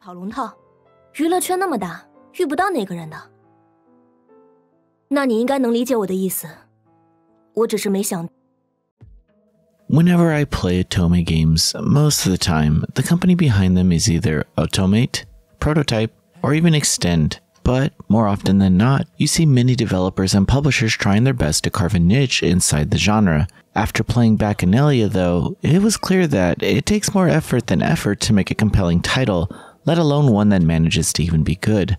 跑龙套，娱乐圈那么大，遇不到哪个人的。那你应该能理解我的意思。我只是没想。 Whenever I play Otome games, most of the time, the company behind them is either Automate, Prototype, or even Extend. But more often than not, you see many developers and publishers trying their best to carve a niche inside the genre. After playing Bacchanalia though, it was clear that it takes more effort than effort to make a compelling title, let alone one that manages to even be good.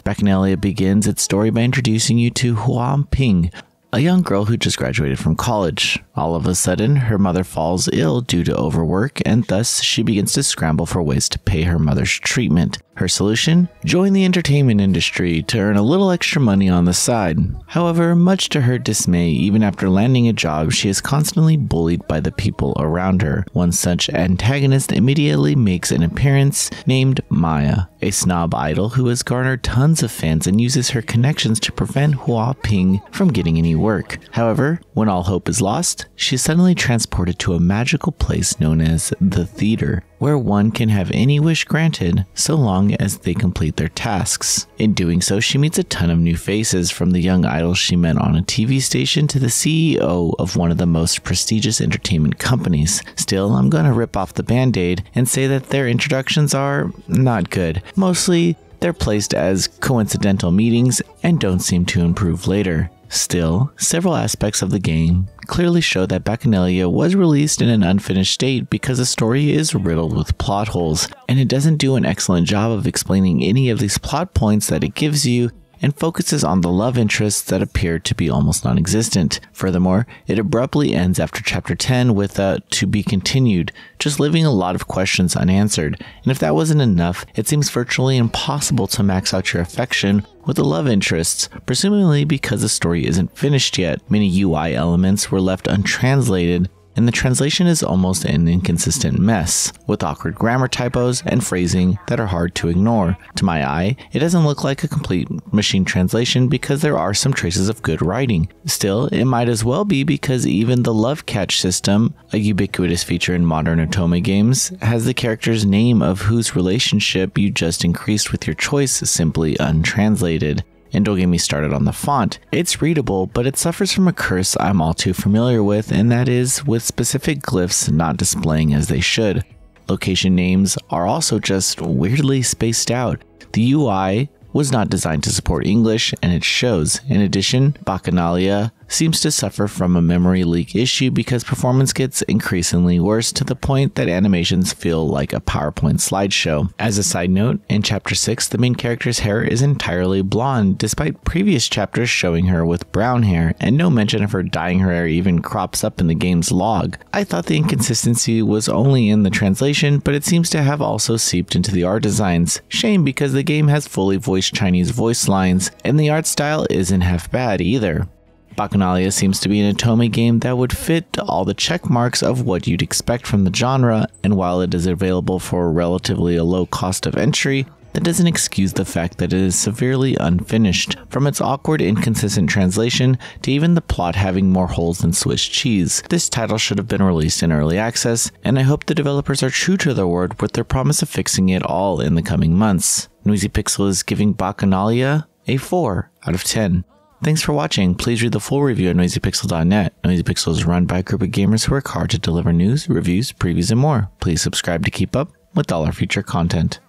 Bacchanalia begins its story by introducing you to Huang Ping, a young girl who just graduated from college. All of a sudden, her mother falls ill due to overwork, and thus she begins to scramble for ways to pay her mother's treatment. Her solution? Join the entertainment industry to earn a little extra money on the side. However, much to her dismay, even after landing a job, she is constantly bullied by the people around her. One such antagonist immediately makes an appearance, named Maya, a snob idol who has garnered tons of fans and uses her connections to prevent Hua Ping from getting any work. However, when all hope is lost, she is suddenly transported to a magical place known as the Theater, where one can have any wish granted so long as they complete their tasks. In doing so, she meets a ton of new faces, from the young idol she met on a TV station to the CEO of one of the most prestigious entertainment companies. Still, I'm gonna rip off the band-aid and say that their introductions are not good. Mostly, they're placed as coincidental meetings and don't seem to improve later. Still, several aspects of the game clearly show that Bacchanalia was released in an unfinished state because the story is riddled with plot holes, and it doesn't do an excellent job of explaining any of these plot points that it gives you, and focuses on the love interests that appear to be almost non-existent. Furthermore, it abruptly ends after chapter 10 with a "to be continued," just leaving a lot of questions unanswered. And if that wasn't enough, it seems virtually impossible to max out your affection with the love interests, presumably because the story isn't finished yet. Many UI elements were left untranslated, and the translation is almost an inconsistent mess, with awkward grammar typos and phrasing that are hard to ignore. To my eye, it doesn't look like a complete machine translation because there are some traces of good writing. Still, it might as well be because even the love catch system, a ubiquitous feature in modern Otome games, has the character's name of whose relationship you just increased with your choice simply untranslated. And don't get me started on the font. It's readable, but it suffers from a curse I'm all too familiar with, and that is with specific glyphs not displaying as they should. Location names are also just weirdly spaced out. The UI was not designed to support English, and it shows. In addition, Bacchanalia seems to suffer from a memory leak issue because performance gets increasingly worse to the point that animations feel like a PowerPoint slideshow. As a side note, in chapter 6, the main character's hair is entirely blonde, despite previous chapters showing her with brown hair, and no mention of her dyeing her hair even crops up in the game's log. I thought the inconsistency was only in the translation, but it seems to have also seeped into the art designs. Shame, because the game has fully voiced Chinese voice lines, and the art style isn't half bad either. Bacchanalia seems to be an Otome game that would fit all the check marks of what you'd expect from the genre, and while it is available for relatively a low cost of entry, that doesn't excuse the fact that it is severely unfinished, from its awkward, inconsistent translation to even the plot having more holes than Swiss cheese. This title should have been released in early access, and I hope the developers are true to their word with their promise of fixing it all in the coming months. Noisy Pixel is giving Bacchanalia a 4 out of 10. Thanks for watching. Please read the full review at noisypixel.net. Noisy Pixel is run by a group of gamers who work hard to deliver news, reviews, previews, and more. Please subscribe to keep up with all our future content.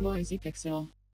Noisy Pixel.